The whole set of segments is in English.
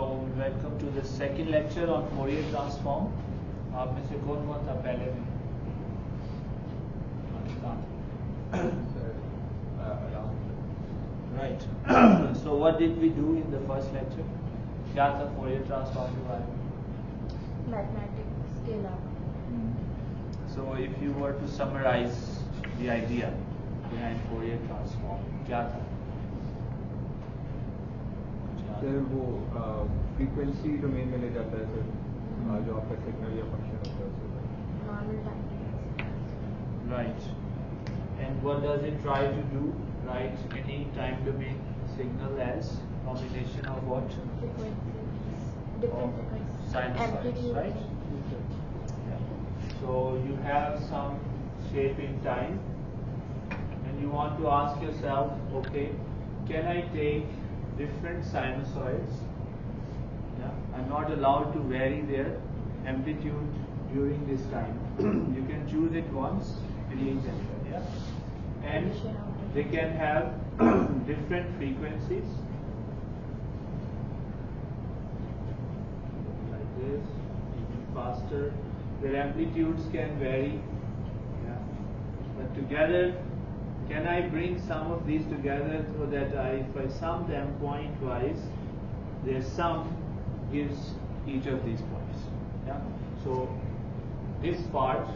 welcome to the second lecture on Fourier transform. आप में से कौन कौन था पहले में? Right. So what did we do in the first lecture? क्या था Fourier transform के बारे में? Mathematics scalar. So if you were to summarize the idea behind Fourier transform, क्या था? सर वो फ्रीक्वेंसी डोमेन में ले जाता है सर जो आपका सिग्नल या फंक्शन होता है sir Normal time. Right. And what does it try to do? Write any time domain signal as combination of what? Frequencies. Different frequencies. Sinusoids, Amplitude. right? Yeah. So you have some shape in time and you want to ask yourself, okay, can I take different sinusoids? Yeah. I'm not allowed to vary their amplitude during this time. You can choose it once, create them. Yeah. And they can have different frequencies. Like this, even faster. Their amplitudes can vary. Yeah. But together, can I bring some of these together so that if I sum them point-wise, their sum gives each of these points. Yeah. So this part,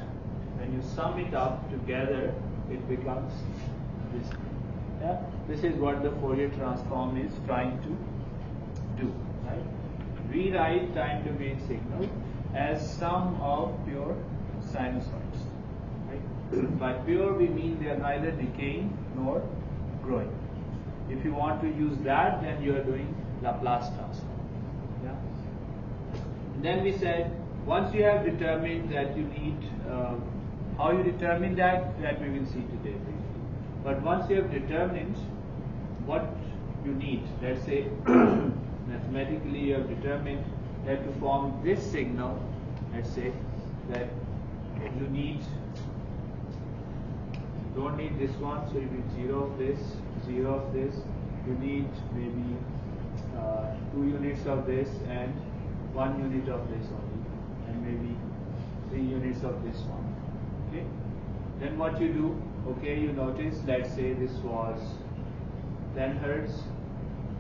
when you sum it up together, it becomes this. Yeah. This is what the Fourier transform is trying to do. Right. Rewrite time domain signal as sum of pure sinusoids. By pure we mean they are neither decaying nor growing. If you want to use that, then you are doing Laplace transform. Yeah. And then we said once you have determined that you need, how you determine that we will see today. But once you have determined what you need, let's say mathematically you have determined that to form this signal, let's say that you need. Don't need this one, so you need 0 of this, 0 of this. You need maybe 2 units of this and 1 unit of this only, and maybe 3 units of this one. Okay. Then what you do? Okay, you notice. Let's say this was 10 hertz,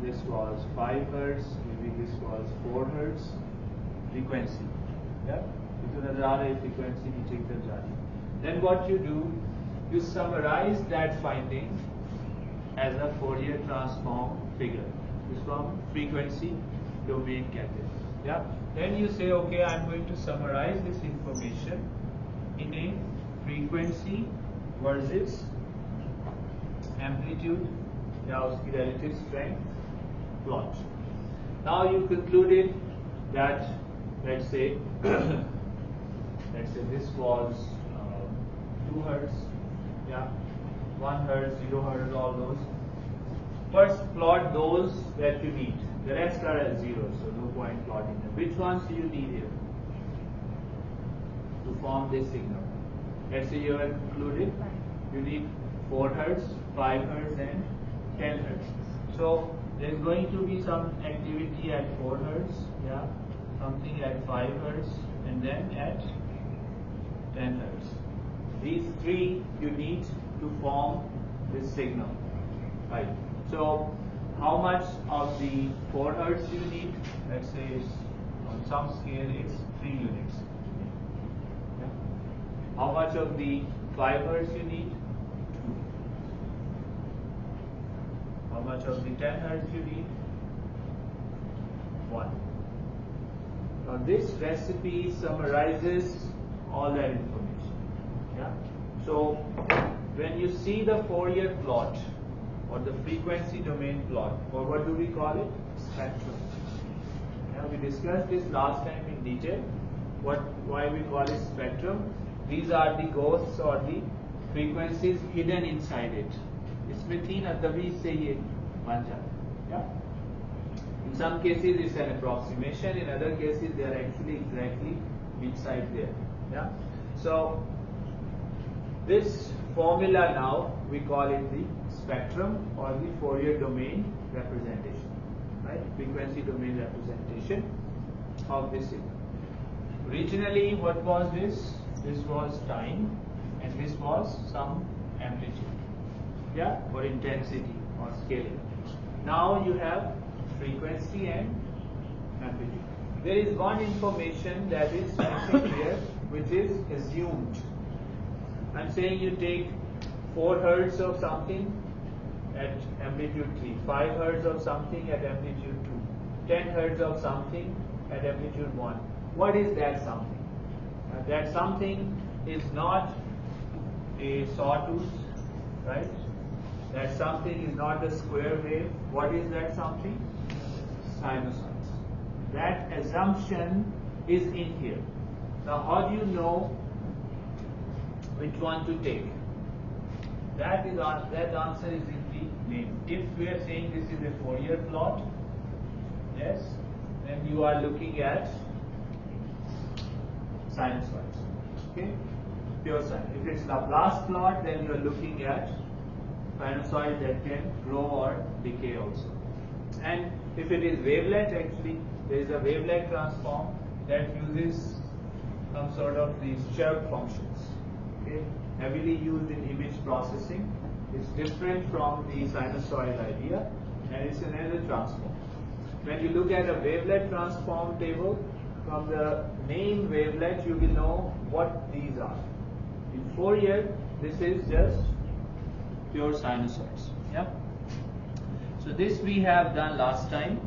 this was 5 hertz, maybe this was 4 hertz frequency. Yeah. Frequency. Then what you do? You summarize that finding as a Fourier transform figure. This from frequency domain कहते हैं. Yeah. Then you say, okay, I'm going to summarize this information in a frequency versus amplitude या उसकी relative strength plot. Now you concluded that let's say this was 2 hertz. Yeah, 1 hertz, 0 hertz, all those. First plot those that you need. The rest are at 0, so no point plotting them. Which ones do you need here to form this signal? Let's say you have concluded you need 4 hertz, 5 hertz and 10 hertz. So there is going to be some activity at 4 hertz, yeah, something at 5 hertz and then at 10 hertz. These 3 you need to form this signal, right? So how much of the 4 hertz you need? Let's say on some scale it's 3 units. Yeah. How much of the 5 hertz you need? 2. How much of the 10 hertz you need? 1. Now this recipe summarizes all that information. Yeah. So when you see the Fourier plot or the frequency domain plot, or what do we call it? Spectrum. Yeah, we discussed this last time in detail. Why we call it spectrum? These are the ghosts or the frequencies hidden inside it. इसमें थी ना तभी से ये बन जाता. Yeah. In some cases it's an approximation. In other cases they are actually exactly inside there. Yeah. So this formula now we call it the spectrum or the Fourier domain representation. Right? right? Frequency domain representation of this signal. Originally, what was this? This was time, and this was some amplitude, yeah, or intensity or scaling. Now you have frequency and amplitude. There is one information that is missing here, which is assumed. I'm saying you take 4 hertz of something at amplitude 3, 5 hertz of something at amplitude 2, 10 hertz of something at amplitude 1. What is that something? That something is not a sawtooth, right? That something is not a square wave. What is that something? Sinusoids. That assumption is in here. Now, how do you know which one to take? That answer is in the name. If we are saying this is a Fourier plot, yes, then you are looking at sinusoids. Okay, pure sine. If it's Laplace plot, then you are looking at sinusoid that can grow or decay also. And if it is wavelet, actually there is a wavelet transform that uses some sort of these chirp functions. Okay, heavily used in image processing. It's different from the sinusoid idea, and it's another transform. When you look at a wavelet transform table, from the name wavelet you will know what these are. In Fourier, this is just pure sinusoids. Yeah. So this we have done last time,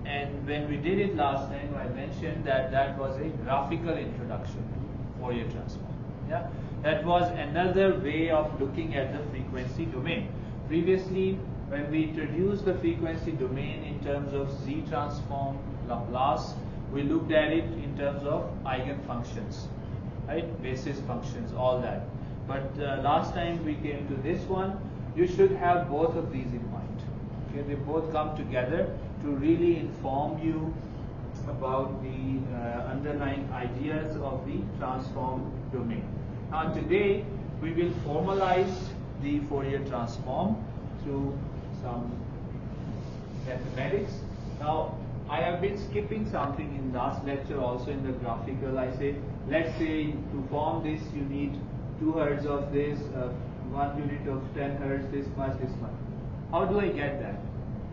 and when we did it last time, I mentioned that that was a graphical introduction to Fourier transform. Yeah. That was another way of looking at the frequency domain. Previously, when we introduced the frequency domain in terms of Z transform, Laplace, we looked at it in terms of eigenfunctions, right? Basis functions, all that. But last time we came to this one, you should have both of these in mind. Okay, they both come together to really inform you about the underlying ideas of the transform domain. Now today we will formalize the Fourier transform through some mathematics. Now I have been skipping something in last lecture also in the graphical. I say, let's say to form this you need 2 hertz of this, 1 unit of 10 hertz, this much. How do I get that?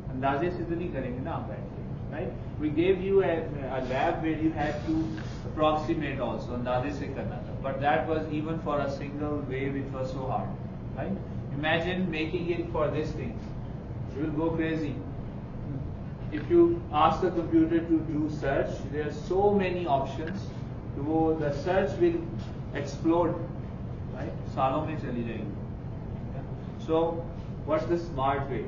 अंदाजे से तो नहीं करेंगे ना आप बैठ के, right? We gave you a lab where you had to approximate also, अंदाजे से करना था. But that was even for a single wave, it was so hard, right? Imagine making it for this thing. You will go crazy. If you ask the computer to do search, there are so many options. So the search will explode, right? सालों में चली जाएगी. So what's the smart way?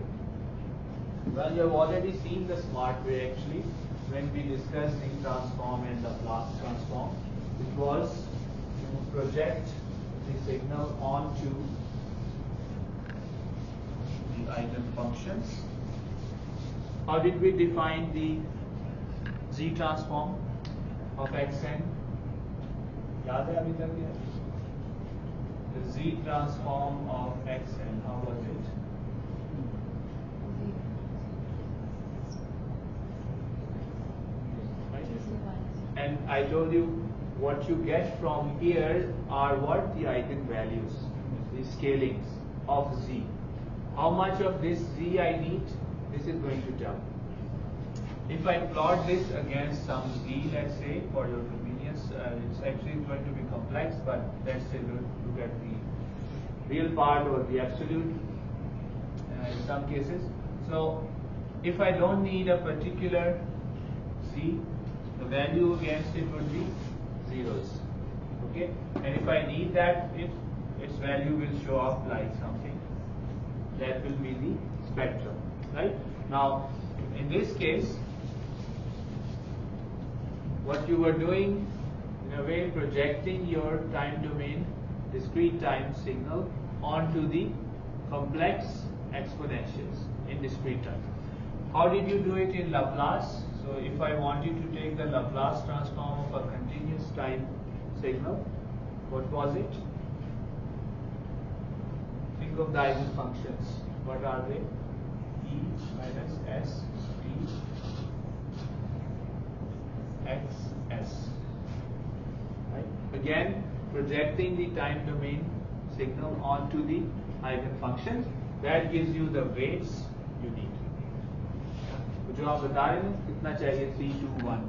Well, you have already seen the smart way actually when we discussed the transform and the Laplace transform. It was to project the signal onto the eigenfunctions. How did we define the Z transform of Xn? याद है अभी तक क्या? The Z transform of Xn, how was it? And I told you what you get from here are what? The eigenvalues, the scalings of Z. How much of this Z I need? This is going to tell. If I plot this against some Z, let's say, for your convenience, it's actually going to be complex, but let's say look at the real part or the absolute in some cases. So if I don't need a particular Z, the value against it would be zeros. Okay? And if I need that, its value will show up like something. That will be the spectrum. Right? Now, in this case, what you were doing, in a way, projecting your time domain, discrete time signal, onto the complex exponentials in discrete time. How did you do it in Laplace? So if I wanted to take the Laplace transform of a continuous time signal, what was it? Think of the eigenfunctions. What are they? E minus S, T, again projecting the time domain signal onto the eigenfunctions. That gives you the weights you need. तो जो आप बता रहे हैं कितना चाहिए 3, 2, 1.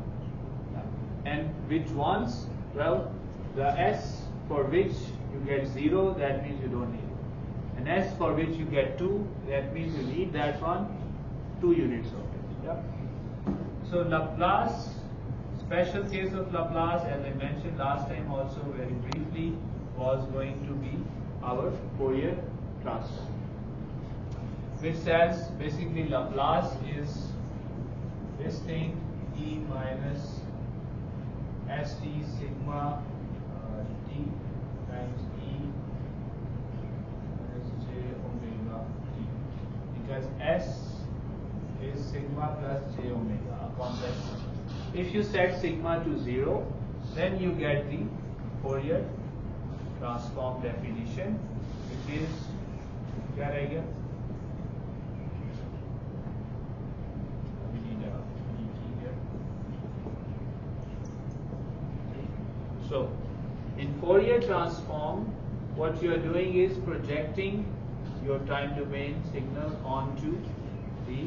And which ones? Well, the S for which you get 0, that means you don't need it. And S for which you get 2, that means you need that one, 2 units of it. Yeah. So Laplace, special case of Laplace, as I mentioned last time also very briefly, was going to be our Fourier transform, which says basically Laplace is this thing E minus St sigma t times E minus j omega t, because S is sigma plus j omega, a complex number. If you set sigma to 0, then you get the Fourier transform definition, which is क्या रह गया? We need a key here. So, in Fourier transform, what you are doing is projecting your time domain signal onto the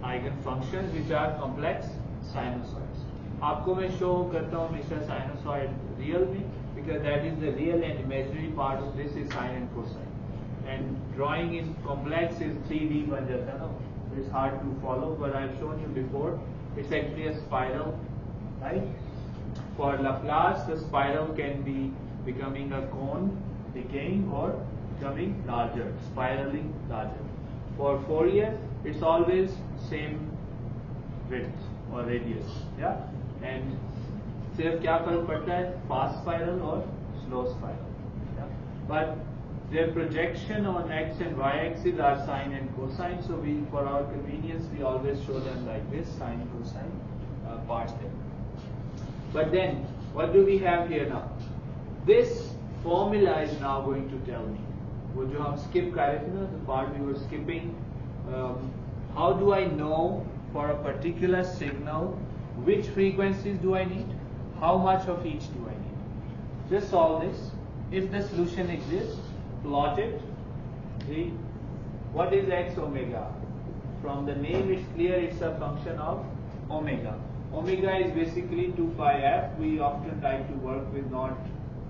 eigenfunctions, which are complex sinusoids. आपको मैं show करता हूँ हमेशा sinusoid real में, because that is the real and imaginary part of this is sine and cosine. And drawing in complex is 3D बन जाता है ना, it's hard to follow, but I've shown you before. It's actually a spiral, right? For Laplace, the spiral can be becoming a cone, decaying, or becoming larger, spiraling larger. For Fourier, it's always same width or radius, yeah. And सिर्फ क्या फर्क पड़ता है, fast spiral or slow spiral, yeah? But their projection on x and y axis are sine and cosine, so we, for our convenience, we always show them like this, sine, cosine parts there. But then, what do we have here now? This formula is now going to tell me, वो जो हम skip कर रहे थे ना, the part we were skipping, how do I know for a particular signal which frequencies do I need? How much of each do I need? Just solve this. If the solution exists, plot it. See, what is x omega? From the name it's clear it's a function of omega. Omega is basically 2 pi f. We often like to work with not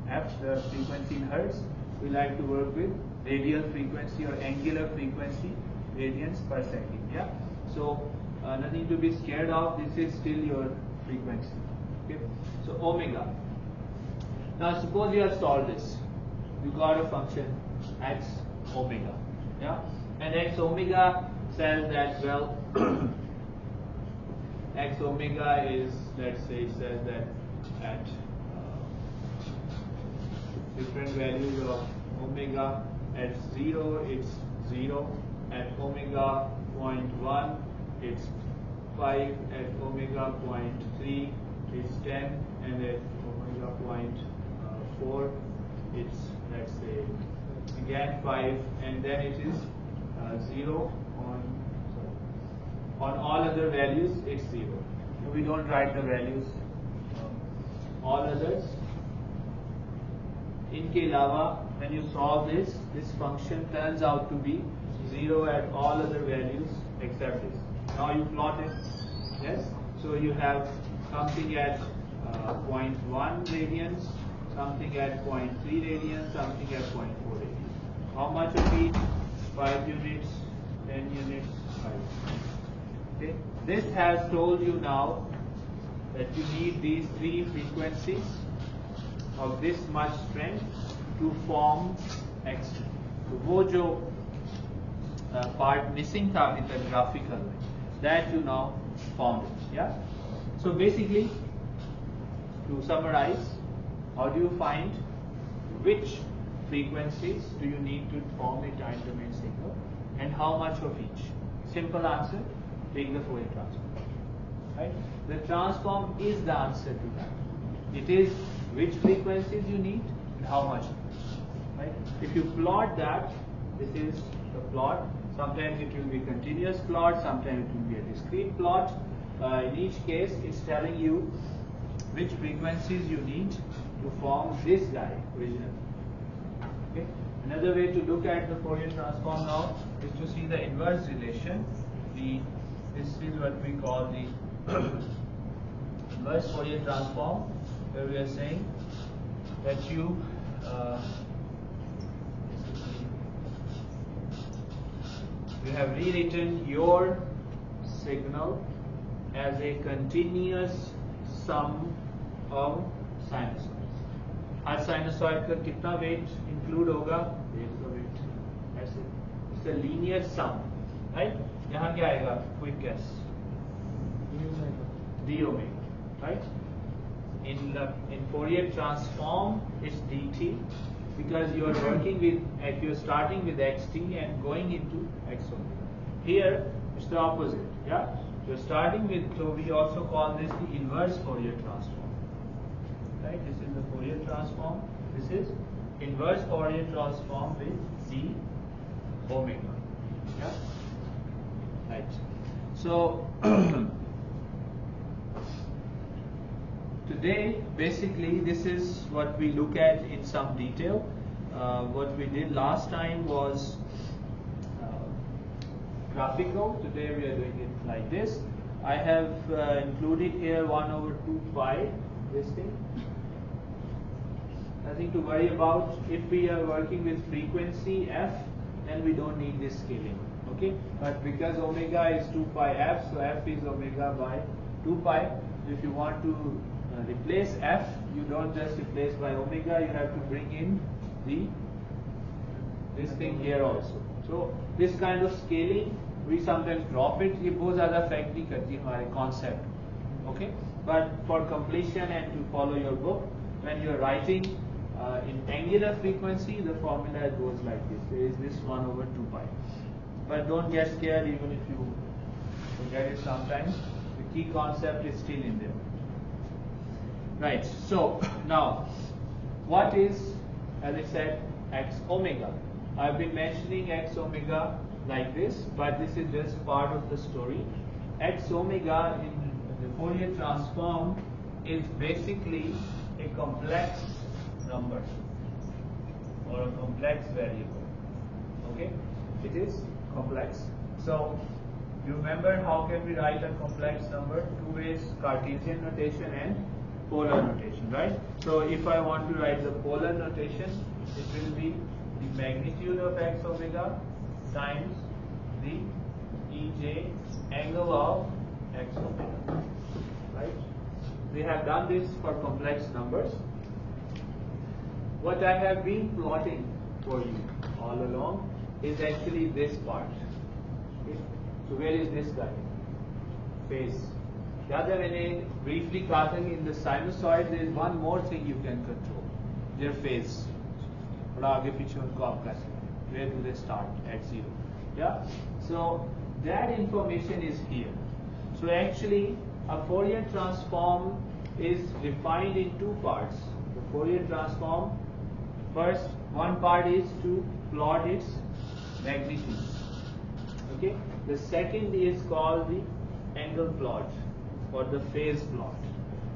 f, the frequency in hertz. We like to work with radial frequency or angular frequency, radians per second. Yeah. So nothing to be scared of. This is still your frequency. Okay. So omega. Now suppose you have solved this. You got a function x omega. Yeah. And x omega says that, well, x omega is, let's say, it says that at different values of omega, at 0 it's 0, at omega 0.1 it's 5, at omega 0.3 it's 10, and at omega 0.4 it's, let's say, again 5, and then it is 0 on all other values it's 0. We don't write the values. All others. इनके अलावा when you solve this, this function turns out to be 0 at all other values except this. Now you plot it. Yes. So you have something at 0.1 radians, something at 0.3 radians, something at 0.4 radians. How much of each? 5 units, 10 units, 5. Okay. This has told you now that you need these 3 frequencies of this much strength to form X. So वो जो part missing था अभी तक graphical में, that you now found it. Yeah. So basically, to summarize, how do you find which frequencies do you need to form a time domain signal, and how much of each? Simple answer: take the Fourier transform. Right? The transform is the answer to that. It is which frequencies you need and how much. Right? If you plot that, this is the plot. Sometimes it will be continuous plot, sometimes it will be a discrete plot. In each case, it's telling you which frequencies you need to form this guy originally. Okay. Another way to look at the Fourier transform now is to see the inverse relation. This is what we call the inverse Fourier transform, where we are saying that you have rewritten your signal as a continuous sum of sinusoids. Her sinusoid का कितना weight include होगा? There is a weight. That's it. It's a linear sum, right? यहाँ क्या आएगा? Quick guess. D omega, right? In Fourier transform, it's dt because you are working with, you're starting with xt and going into x omega. Here, it's the opposite, yeah? You're starting with, so we also call this the inverse Fourier transform, right? This is the Fourier transform. This is inverse Fourier transform with d omega, yeah? Right. So, today, basically, this is what we look at in some detail. What we did last time was graphical. Today we are doing it like this. I have included here 1/2 pi, this thing. Nothing to worry about. If we are working with frequency f, then we don't need this scaling. Okay? But because omega is 2 pi f, so f is omega by 2 pi. If you want to replace f, you don't just replace by omega, you have to bring in this thing here also. So this kind of scaling, we sometimes drop it. ये बहुत ज़्यादा affect नहीं करती हमारे concept. Okay? But for completion and to follow your book, when you are writing in angular frequency, the formula goes like this. There is this 1/2 pi. But don't get scared even if you forget it sometimes. The key concept is still in there. Right, so now, what is, as I said, x omega? I've been mentioning x omega like this, but this is just part of the story. X omega in the Fourier transform is basically a complex number or a complex variable. Okay, it is complex. So, you remember how can we write a complex number? Two ways: Cartesian notation and polar notation, right? So if I want to write the polar notation, it will be the magnitude of x omega times the EJ angle of x omega, right? We have done this for complex numbers. What I have been plotting for you all along is actually this part. Okay? So where is this guy? Phase. याद है मैंने briefly कहा था कि in the sinusoid there is one more thing you can control, their phase. थोड़ा आगे पीछे उनको आप कर सकते हैं. Where do they start? At 0. Yeah. So that information is here. So actually a Fourier transform is defined in two parts. The Fourier transform, first one part is to plot its magnitude. Okay. The second is called the angle plot, or the phase plot.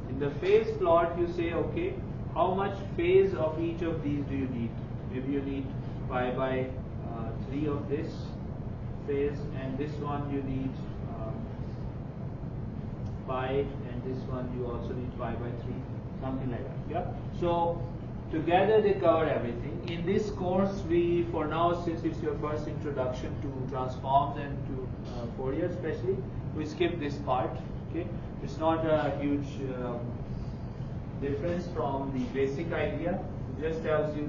In the phase plot, you say, okay, how much phase of each of these do you need? Maybe you need pi by 3 of this phase, and this one you need pi, and this one you also need pi by 3, something like that. Yeah. So together they cover everything. In this course, we, for now, since it's your first introduction to transforms and to Fourier especially, we skip this part. Okay, it's not a huge difference from the basic idea. It just tells you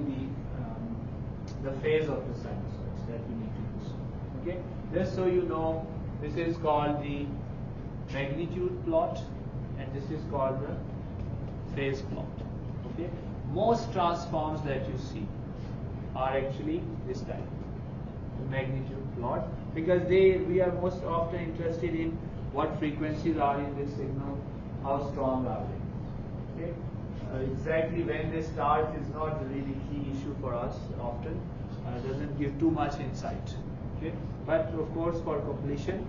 the phase of the sinusoids that you need to do. Okay, just so you know, this is called the magnitude plot, and this is called the phase plot. Okay, most transforms that you see are actually this type, the magnitude plot, because we are most often interested in what frequencies are in this signal, how strong are they. Okay? Exactly when they start is not really key issue for us often. Doesn't give too much insight. Okay? But of course for completion,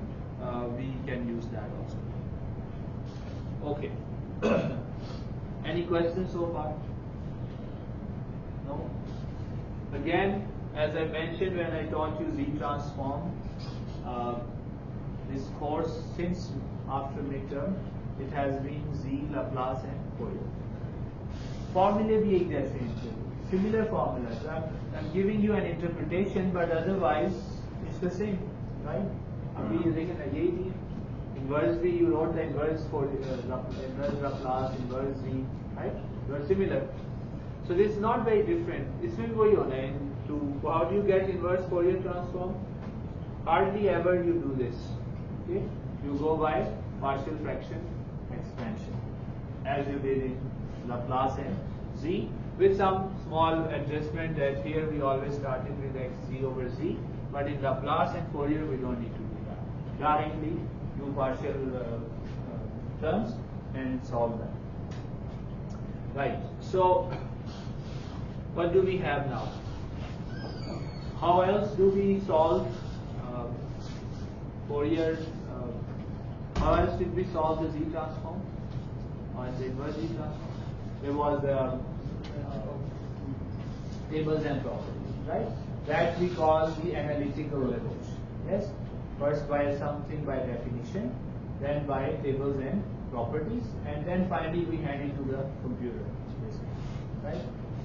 we can use that also. Okay. Any questions so far? No. Again, as I mentioned when I taught you Z transform, this course since after midterm, it has been Z, Laplace and Fourier. Formulae bhi ek jaise hain, similar formulas. I'm giving you an interpretation, but otherwise it's the same, right? Abhi dekhen na yahi thi. Inverse V, you wrote the inverse for inverse Laplace, inverse Z, right? They are similar. So this is not very different. इसमें वही होना है. How do you get inverse Fourier transform? Hardly ever you do this. Okay? You go by partial fraction expansion, as you did in Laplace and Z, with some small adjustment that here we always started with xz over z, but in Laplace and Fourier we don't need to do that. Directly do partial terms and solve them. Right. So what do we have now? How else do we solve Fourier? How else did we solve the Z transform or the inverse Z transform? There was tables and properties, right? That we call the analytical approach. Yes. First by something by definition, then by tables and properties, and then finally we hand it to the computer, right?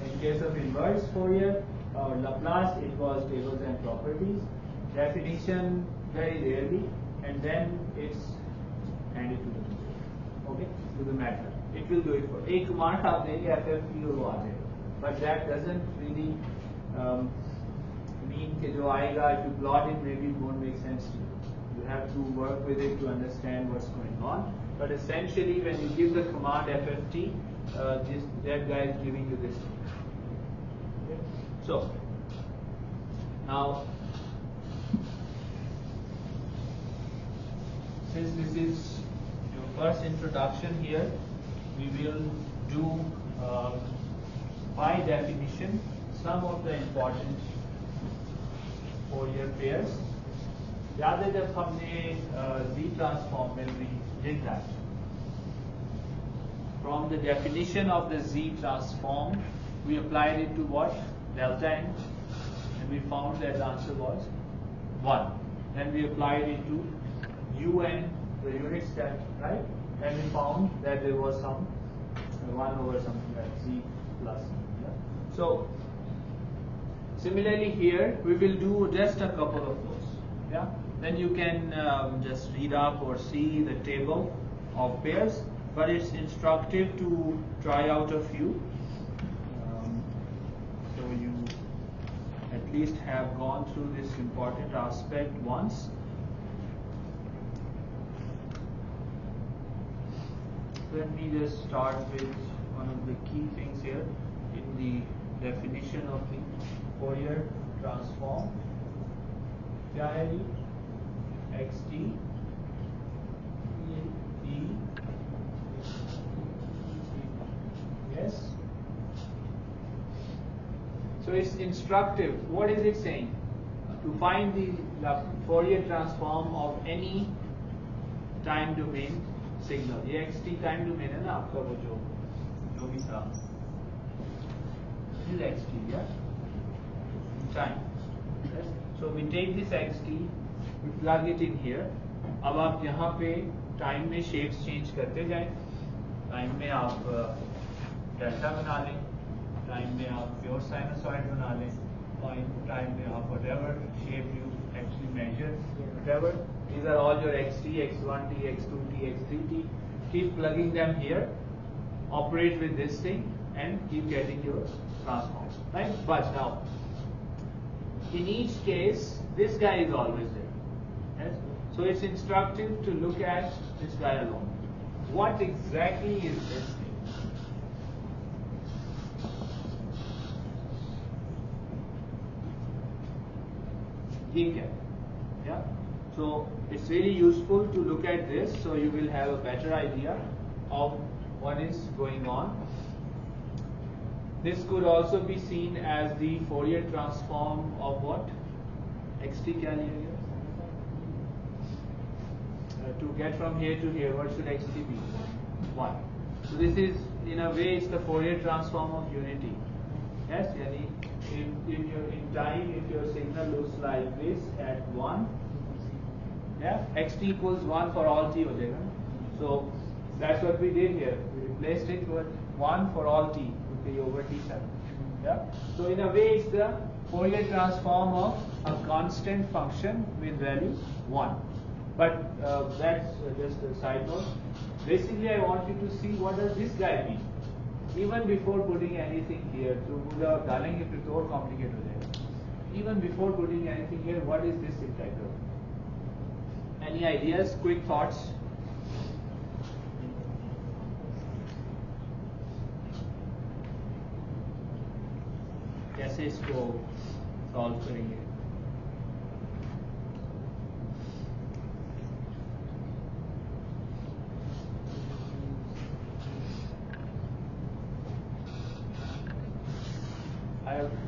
In case of inverse Fourier or Laplace, it was tables and properties, definition very rarely, and then it's handed to the computer, okay, to the method. It will do it for. एक command आप देंगे FFT और वो आ जाएगा, but that doesn't really mean कि जो आएगा, if you plot it, maybe it won't make sense to you. You have to work with it to understand what's going on. But essentially, when you give the command FFT, that guy is giving you this. Okay. So now, since this is your first introduction here, we will do by definition some of the important Fourier pairs. याद है जब हमने Z transform when we did that. From the definition of the Z transform, we applied it to what? Delta n, and we found that the answer was 1. Then we applied it to un, the unit step, right? And we found that there was some 1 over something like Z plus. Yeah? So similarly here, we will do just a couple of those. Yeah. Then you can just read up or see the table of pairs, but it's instructive to try out a few, so you at least have gone through this important aspect once. Let me just start with one of the key things here in the definition of the Fourier transform. क्या है ये? xt e, yes. So it's instructive. What is it saying? To find the Fourier transform of any time domain signal. ये xt time domain है ना आपका वो जो भी था. This is xt, yeah. Time. Yes. So we take this xt, we plug it in here. अब आप यहाँ पे टाइम में शेप्स चेंज करते जाएं. टाइम में आप डेल्टा बना लें, टाइम में आप प्योर साइनसॉइड बना लें, टाइम में आप whatever shape you actually measure, whatever. These are all your xt, x1t, x2t, x3t. Keep plugging them here. Operate with this thing and keep getting your transforms. Right? But now, in each case, this guy is always there. Yes? So it's instructive to look at this guy alone. What exactly is this thing? Yeah? So it's really useful to look at this so you will have a better idea of what is going on. This could also be seen as the Fourier transform of what? xt क्या लिया गया? To get from here to here, what should xt be? 1. So this is, in a way, it's the Fourier transform of unity. Yes, yani in time, if your signal looks like this at 1, yeah, xt equals 1 for all t ho jayega. So that's what we did here. We replaced it with 1 for all t, okay, over t7. Yeah. So in a way, it's the Fourier transform of a constant function with value 1. But that's just a side note. Basically, I want you to see what does this guy mean. Even before putting anything here, so Buddha डालेंगे फिर तो और complicated हो जाएगा. Even before putting anything here, what is this integral? Any ideas? Quick thoughts? कैसे इसको solve करेंगे?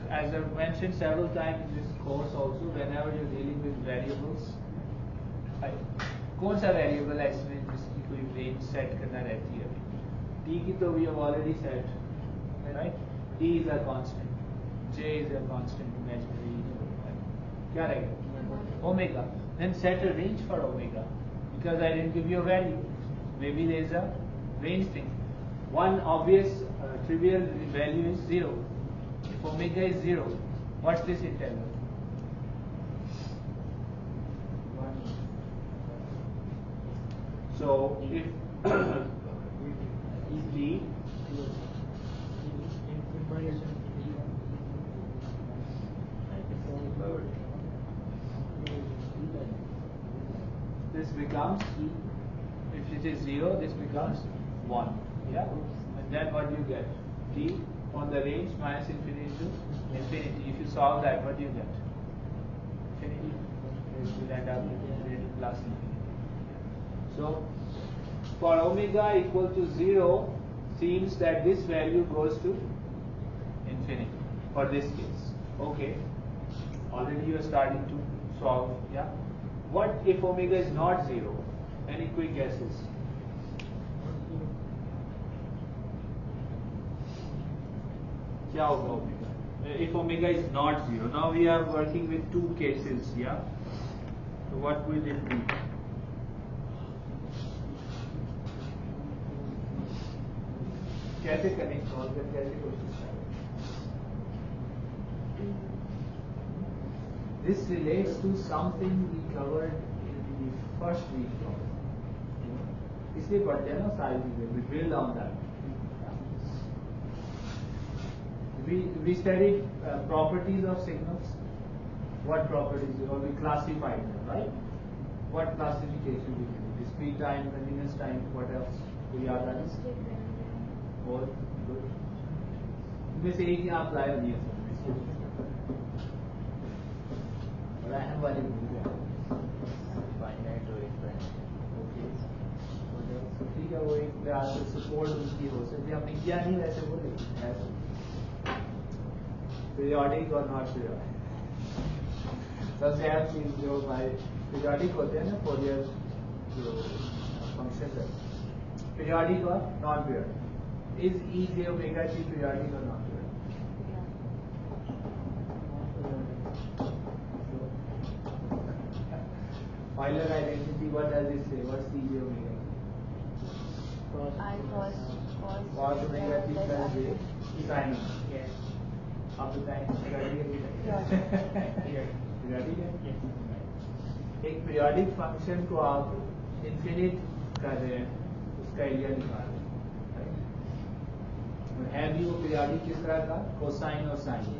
As I've mentioned several times in this course also, whenever you're dealing with variables, कौन सा variable है इसमें जिसकी कोई range set करना रहती है? T की तो we have already set, right? T is a constant, J is a constant, imaginary. क्या रहेगा? Omega. Then set a range for omega, because I didn't give you a value. Maybe there is a range thing. One obvious trivial value is 0. If omega is 0, what's this integral? So if t this becomes, if it is 0, this becomes 1. Yeah, and then what do you get? T on the range minus infinity to infinity. If you solve that, what do you get? Infinity. It will end up with infinity plus infinity. So for omega equal to 0, seems that this value goes to infinity for this case. Okay, already you are starting to solve. Yeah, what if omega is not 0? Any quick guesses? क्या होगा omega? If omega is not 0, now we are working with two cases. Yeah, so what will it be? कैसे connect solve कर कैसे कोशिश करें? This relates to something we covered in the first week of. इसलिए पढ़ते हैं ना सारी चीजें. We build on that. We studied properties of signals. What properties? Or we classified them, right? What classification we did? Discrete time, continuous time. What else? कोई याद आ रहा है? और good. इनमें से एक ही आप लाए हो दिए सब. बड़ा अहम वाली भूल गया. Finite और infinite. Okay. तो ठीक है, वो एक प्रयास से सपोर्ट उनकी हो सकती है. हमने किया नहीं वैसे बोले. ऐसे. Periodic or not periodic. सबसे अहम चीज जो हमारे periodic होते हैं ना, Fourier जो फंक्शन है, periodic और non periodic. Is E j omega t periodic or not periodic? Euler identity. What does it say? What's E j omega? I cos omega t plus j sin. Yes. आप बताएं periodic है? एक periodic function को आप infinite कर रहे हैं, उसका एरिया निकाल रहे हैं. है भी वो periodic किस तरह का? Cosine और sine.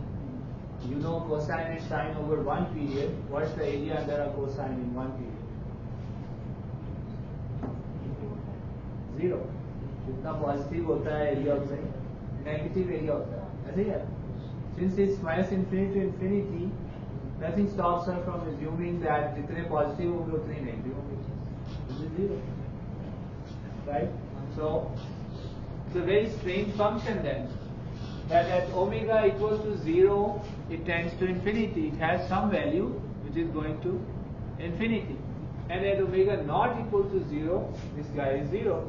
You know cosine and sine over one period. What's the area under a cosine in one period? 0. जितना पॉजिटिव होता है एरिया उतना नेगेटिव एरिया होता है. ऐसे ही है. Since it's minus infinity to infinity, nothing stops her from assuming that जितने positive होंगे उतने negative होंगे. This is 0. Right? So, it's a very strange function then. That at omega equals to 0, it tends to infinity. It has some value which is going to infinity. And at omega not equal to 0, this guy is 0.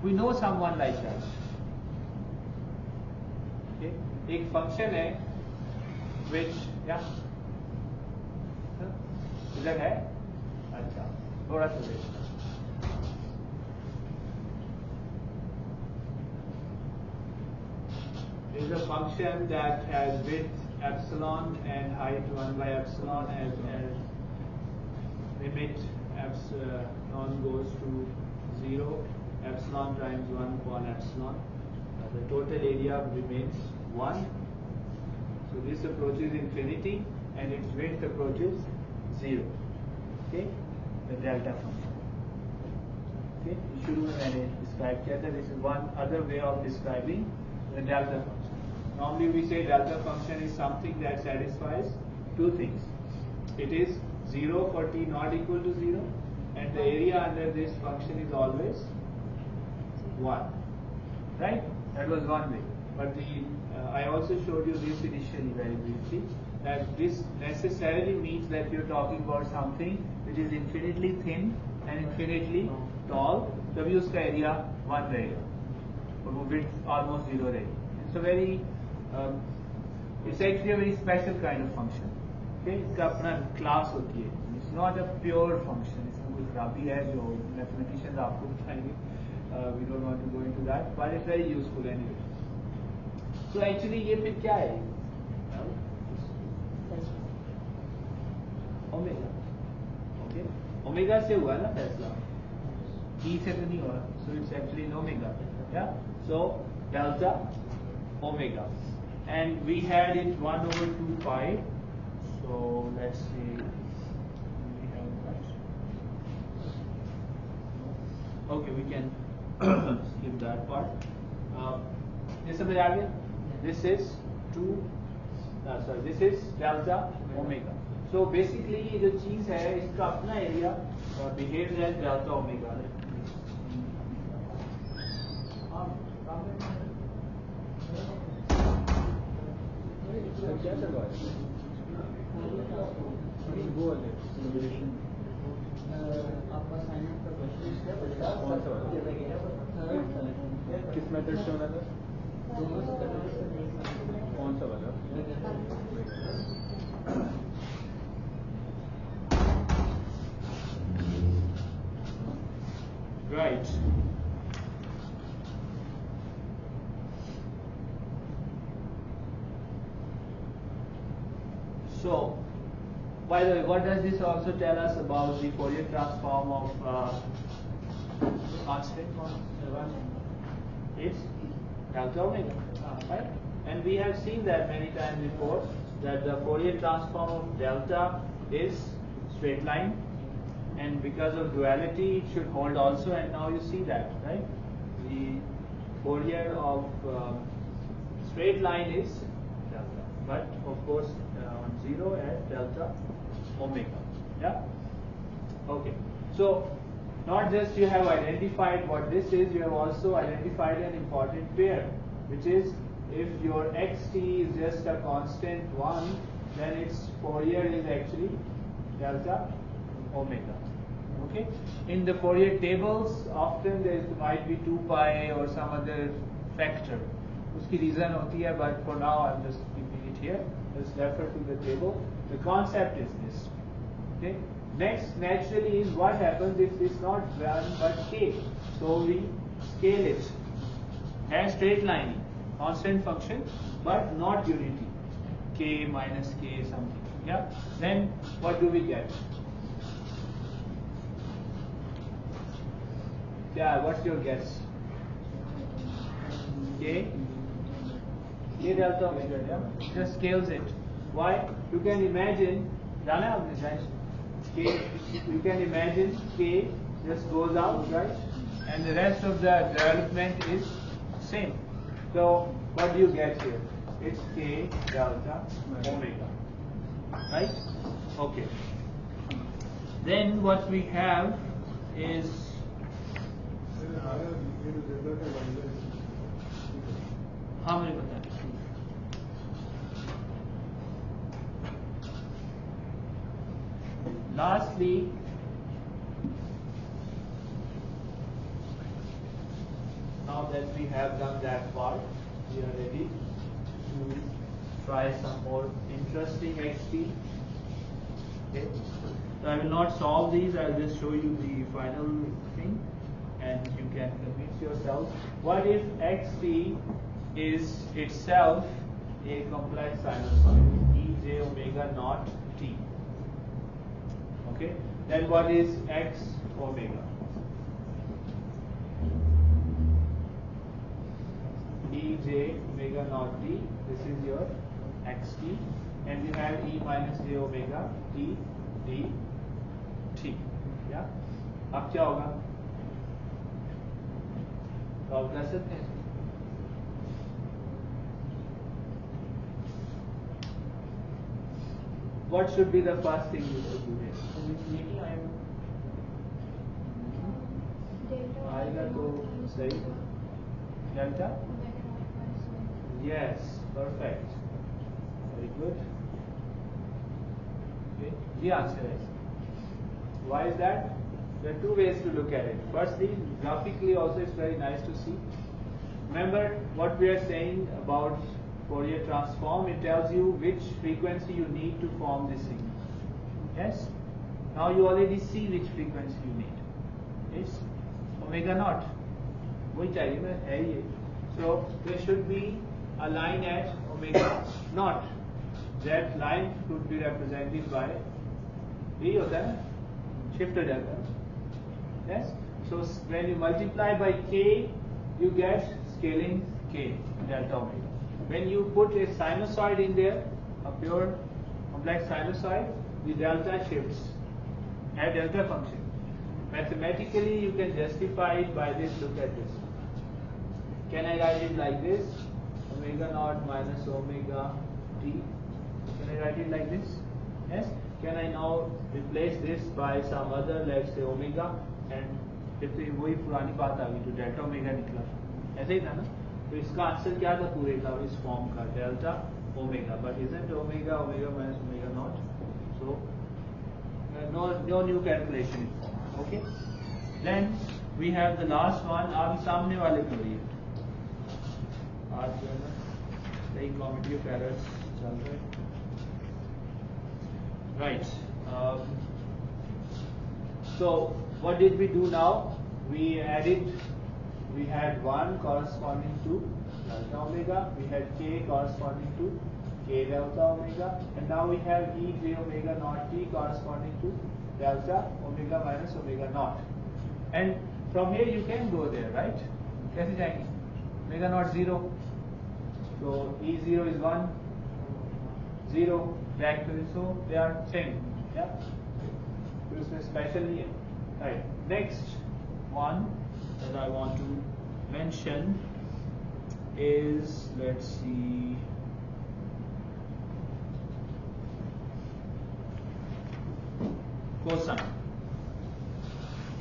We know someone like that. Okay? एक function है which या इधर है अच्छा थोड़ा सा देखना is a function that has width epsilon and height 1 by epsilon as limit epsilon goes to 0 epsilon times 1 upon epsilon the total area remains 1 so this approaches infinity and its width approaches 0 okay the delta function okay शुरू में मैंने describe किया था this is one other way of describing the delta function. Normally we say delta function is something that satisfies two things. It is 0 for t not equal to 0 and the area under this function is always 1. Right? That was one way. But I also showed you this initially very briefly that this necessarily means that you're talking about something which is infinitely thin and infinitely tall. तभी उसका area 1 रहेगा. और वो width almost 0 रहेगी. It's a very, it's actually a very special kind of function. Okay, इसका अपना class होती है. It's not a pure function. इसमें कोई खराबी है जो mathematicians आपको बताएंगे. We don't want to go into that, but it's very useful anyway. So actually ये फिर क्या है? Omega. Okay, omega से हुआ ना फैसला. E से तो नहीं हुआ. So it's actually an omega. Yeah. So delta omega and we had it 1 over 2 pi so let's see we have that okay we can skip that part ये समझ आ गया this is 2 sorry this is delta omega so basically ये जो चीज है इसका अपना area behaves as delta omega क्या चल रहा है? वो वाले आपका असाइनमेंट का क्वेश्चन कौन सा वाला? किस मेथड से होना था? कौन सा वाला? right so by the way what does this also tell us about the Fourier transform of constant it's delta omega right and we have seen that many times before that the Fourier transform of delta is straight line and because of duality it should hold also and now you see that right the Fourier of straight line is delta but of course on 0 as delta omega yeah okay so not just you have identified what this is you have also identified an important pair which is if your xt is just a constant 1 then its Fourier is actually delta omega okay in the Fourier tables often there might be 2 pi or some other factor उसकी reason होती है but for now I'm just keeping it here let's refer to the table the concept is this okay next naturally is what happens if it's not 1 but k so we scale it and straight line constant function but not unity k minus k something yeah then what do we get yeah what's your guess k k delta omega yeah just scales it why you can imagine जाना है आपने guys k you can imagine k just goes out right and the rest of the development is same so what do you get here it's k delta omega right okay then what we have is हाँ मुझे पता है lastly now that we have done that part we are ready to try some more interesting XT. Okay. So I will not solve these, I will just show you the final thing and you can convince yourself. What if XT is itself a complex sinusoid, e j omega naught t? Okay, then what is x omega? E j omega naught t, this is your xt, and you have e minus j omega t d t. Yeah, अब क्या होगा? Solve कर सकते हैं? What should be the first thing you should do here? आएगा तो सही. Delta? Yes, perfect. Very good. Okay, the answer is. Why is that? There are two ways to look at it. Firstly, graphically also it's very nice to see. Remember what we are saying about Fourier transform, it tells you which frequency you need to form this signal. Yes? Now you already see which frequency you need. It's omega naught. वही चाहिए ना, है ये. So there should be a line at omega naught. That line could be represented by, यही होता है ना, shifted delta. Yes? So when you multiply by k, you get scaling k, delta omega. When you put a sinusoid in there, a pure complex sinusoid, the delta shifts, a delta function. Mathematically, you can justify it by this. Look at this. Can I write it like this? Omega naught minus omega t. Can I write it like this? Yes. Can I now replace this by some other, let's say omega, and फिर तो वही पुरानी बात आ गई जो delta omega निकला, ऐसे ही था ना. तो इसका आंसर क्या था पूरे का इस फॉर्म का? Delta omega. But isn't omega omega minus omega naught, so no new calculation is formed. Okay. Then we have the last one. आप सामने वाले करिए. आज जो है ना कई कॉम्पिटिटिव एरर्स चल रहे हैं. Right. So what did we do now? We had 1 corresponding to delta omega, we had k corresponding to k delta omega, and now we have e j omega naught t corresponding to delta omega minus omega naught. And from here you can go there, right? कैसे जाएंगे? Omega naught 0, so e0 is 1, 0, back to it, so they are same. Yeah. तो इसमें special नहीं है. Right. Next one that I want to mention is, let's see, cosine.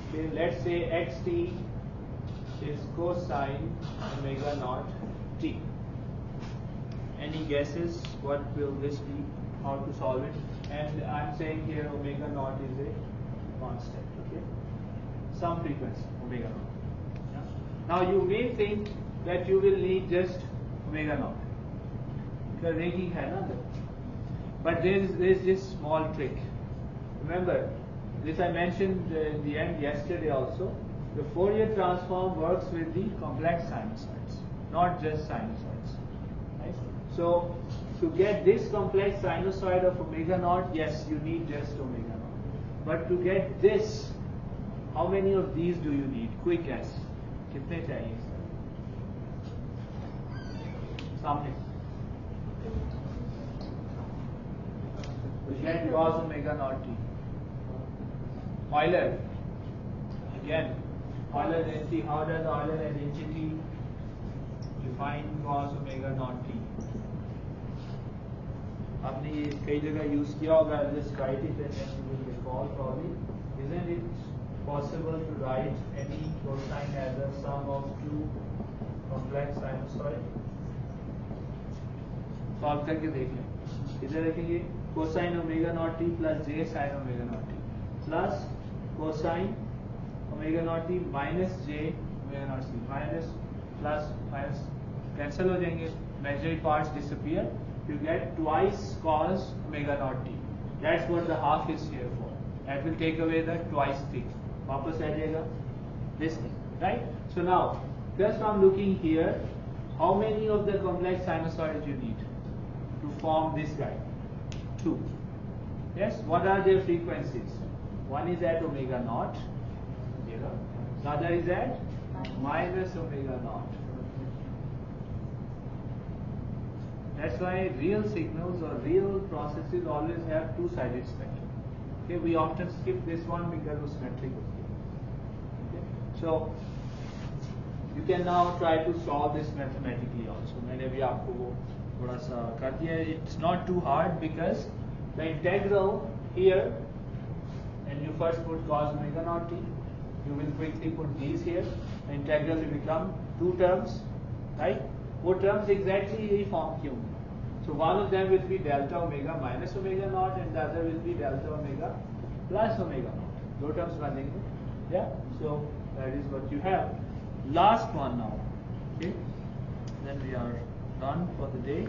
Okay, let's say xt is cosine omega naught t. Any guesses what will this be? How to solve it? And I'm saying here omega naught is a constant. Okay, some frequency omega naught. Yeah? Now you may think that you will need just omega naught because raking hai na andar. But there is this small trick. Remember, this I mentioned in the end yesterday also. The Fourier transform works with the complex sinusoids, not just sinusoids. Right? So to get this complex sinusoid of omega naught, yes, you need just omega naught. But to get this, how many of these do you need? Quick guess. कितने चाहिए? सामने. To get cos omega naught t. Euler. Again, Euler identity. How does Euler identity define cos omega naught t? आपने ये कई जगह use किया होगा. I'll just write it and then you will recall probably. Isn't it possible to write any cosine as a sum of two complex sinusoid? Solve करके देख लें. इधर रखेंगे cosine omega naught t plus j sin omega naught t plus cosine omega naught t minus j omega naught t minus plus minus cancel हो जाएंगे, imaginary parts disappear, you get twice cos omega naught t. That's what the half is here for. That will take away the twice thing. वापस आ जाएगा this thing, right? So now, just from looking here, how many of the complex sinusoids you need to form this guy? 2. Yes, what are their frequencies? One is at omega naught, the other is at minus omega naught. That's why real signals or real processes always have two-sided spectrum. Okay, we often skip this one because it's symmetrical. Okay, so you can now try to solve this mathematically also. मैंने भी आपको वो थोड़ा सा कर दिया है. It's not too hard because the integral here, and you first put cos omega naught t, you will quickly put these here. The integral will become 2 terms, right? वो terms exactly यही form की होंगी. So one of them will be delta omega minus omega naught, and the other will be delta omega plus omega naught. 2 terms बनेंगे. Yeah. So that is what you have. Last one now. Okay. Then we are done for the day.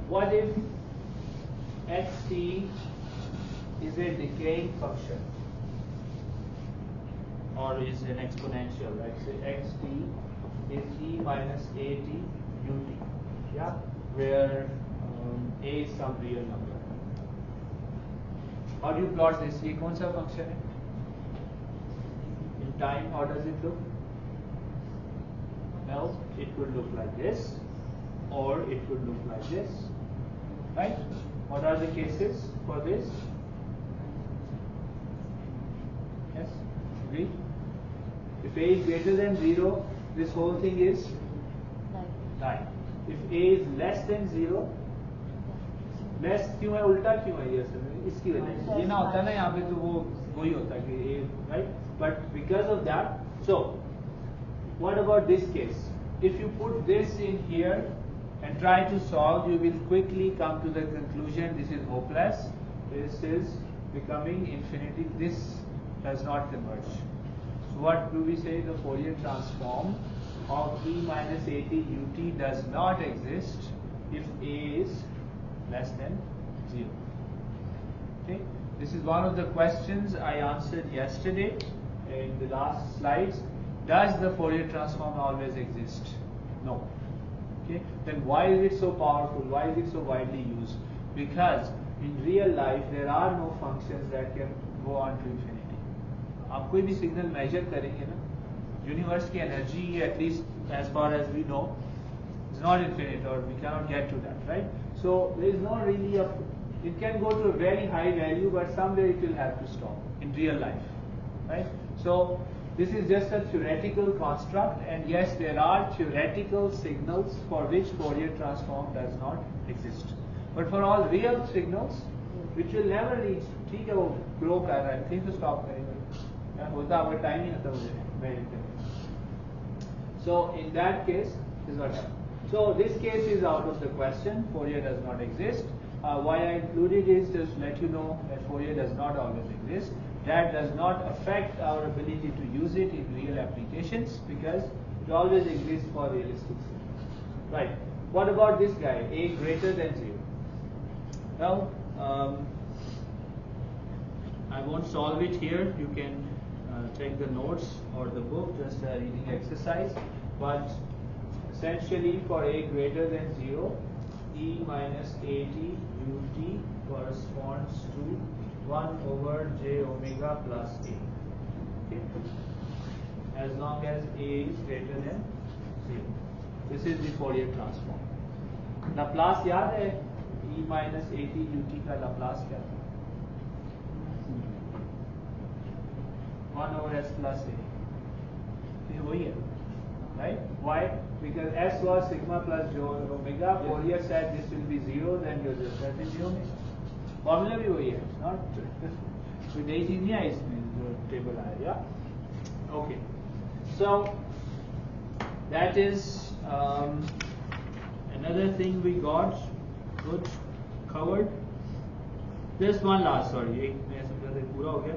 What if xt is a decaying function or is an exponential? Like say xt is e minus at ut, yeah, where a is some real number. How do you plot this? ये कौन सा function है? In time, how does it look? Well, it could look like this, or it could look like this. Right? What are the cases for this? Yes? Agree? If a is greater than 0, this whole thing is time. If a is less than 0, less क्यों है, उल्टा क्यों है ये असल में? इसकी वजह से ये ना होता है ना यहाँ पे, तो वो वही होता है कि a, right? But because of that, so what about this case? If you put this in here and try to solve, you will quickly come to the conclusion this is hopeless, this is becoming infinity, this does not converge. So what do we say? The Fourier transform of e minus at ut does not exist if a is less than 0. Okay, this is one of the questions I answered yesterday in the last slides. Does the Fourier transform always exist? No. Okay, then why is it so powerful? Why is it so widely used? Because in real life there are no functions that can go on to infinity. आप कोई भी signal major करेंगे ना, universe की energy, at least as far as we know, is not infinite, or we cannot get to that, right? So there is no really a, it can go to a very high value, but someday it will have to stop in real life, right? So this is just a theoretical construct, and yes, there are theoretical signals for which Fourier transform does not exist. But for all real signals, which will never reach, ठीक है वो grow कर रहा है, think to stop करेंगे, होता आपका time ही खत्म हो जाएगा. So in that case, this is what happens. So this case is out of the question. Fourier does not exist. Why I included is just let you know that Fourier does not always exist. That does not affect our ability to use it in real applications because it always exists for realistic signals. Right. What about this guy, a greater than 0? Well, I won't solve it here. You can take the notes or the book, just a reading exercise. But essentially for a greater than 0, e minus at ut corresponds to 1 over j omega plus a. Okay. As long as a is greater than 0. This is the Fourier transform. Laplace याद है? E minus at ut का Laplace क्या था? 1 over s plus a. ये वही है, right? Why? Because s was sigma plus j omega. Fourier said this will be 0, then you just set it 0. Formula भी वही है, नॉट कोई नई चीज नहीं आई इसमें जो टेबल आया. या okay, so that is another thing we got good covered. Just one last, sorry, एक मैं समझा था पूरा हो गया.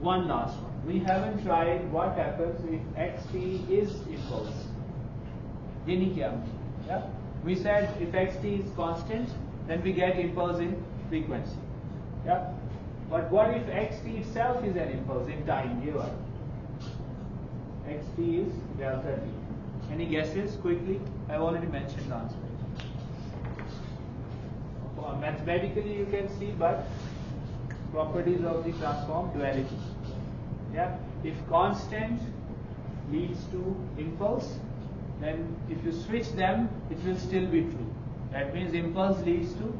One last one. We haven't tried what happens if xt is impulse. ये नहीं किया हमने. Yeah. We said if xt is constant, then we get impulse in frequency. Yeah. But what if xt itself is an impulse in time? ये वाला. Xt is delta t. Any guesses quickly? I've already mentioned the answer. Mathematically you can see, but properties of the transform duality. Yeah. If constant leads to impulse, then if you switch them, it will still be true. That means impulse leads to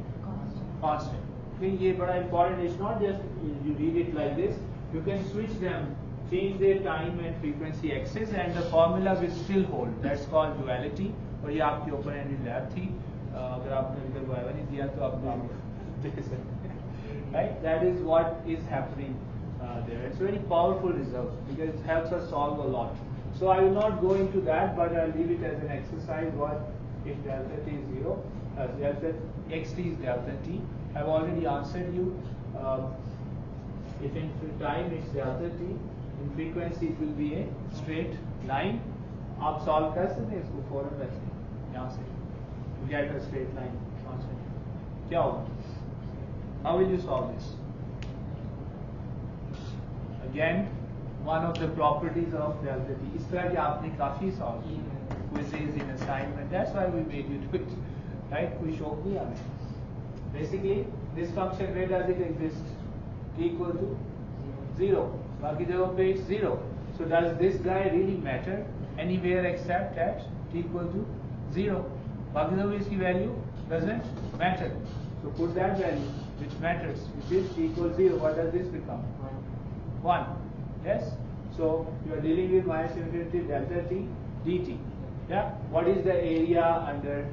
constant. Okay, ये बड़ा important. It's not just you read it like this. You can switch them, change their time and frequency axis, and the formula will still hold. That's called duality. और ये आपकी open ended lab थी. अगर आपने अगर viva नहीं दिया तो आप देख सकते हैं. Right? That is what is happening there. It's a very powerful result because it helps us solve a lot. So I will not go into that, but I'll leave it as an exercise. What if delta t is 0? Delta xt is delta t. I've already answered you. If in time it's delta t, in frequency it will be a straight line. आप solve कर सकते हैं इसको फौरन वैसे यहाँ से. You get a straight line constant. क्या होगा? How will you solve this? Again, one of the properties of delta t. इस तरह के आपने काफी solve किए. Quizzes in assignment. That's why we made you do it. Right? कोई शौक नहीं हमें. Basically, this function where does it exist? T equal to 0. बाकी जगहों पे it's 0. So does this guy really matter anywhere except at t equal to 0? बाकी जगहों इसकी value doesn't matter. So put that value which matters, which is t equals 0. What does this become? 1. Yes? So you are dealing with minus infinity delta t dt. Yeah? What is the area under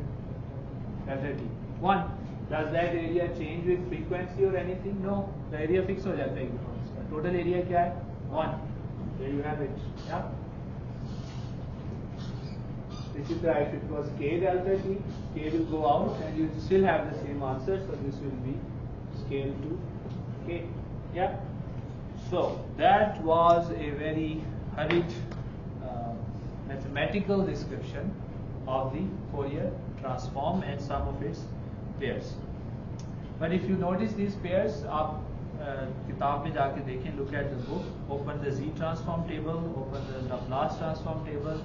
delta t? 1. Does that area change with frequency or anything? No. The area fix हो जाता है एकदम. Total area क्या है? 1. There you have it. Yeah? This is right. If it was k delta t, k will go out and you still have the same answer. So this will be scaled to k. Yeah? So that was a very hurried mathematical description of the Fourier transform and some of its pairs. But if you notice these pairs, आप किताब में जाके देखें, look at the book, open the Z transform table, open the Laplace transform table,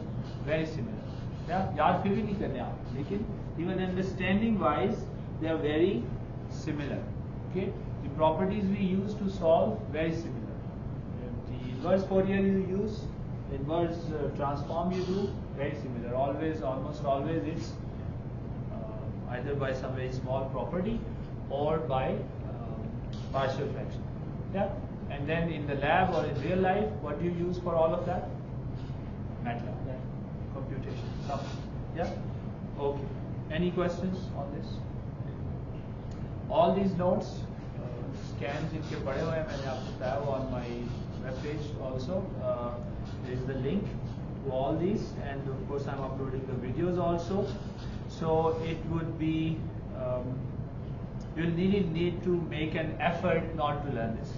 very similar. Yeah, याद फिर भी नहीं करने आप, लेकिन even understanding wise they are very similar. Okay, the properties we use to solve very similar. The inverse Fourier you use, inverse transform you do, very similar. Always, almost always, it's either by some very small property or by partial fraction. Yeah, and then in the lab or in real life, what do you use for all of that? MATLAB, computation. Yeah. Okay. Any questions on this? All these notes, scans इनके पड़े हुए हैं, मैंने आपको बताया वो on my web page also. There is the link to all these, and of course I'm uploading the videos also. So it would be you'll really need to make an effort not to learn this,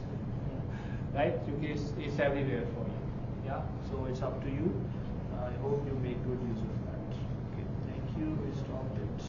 right? Because it's everywhere for you. Yeah. So it's up to you. I hope you make good use of that. Okay. Thank you. We stop.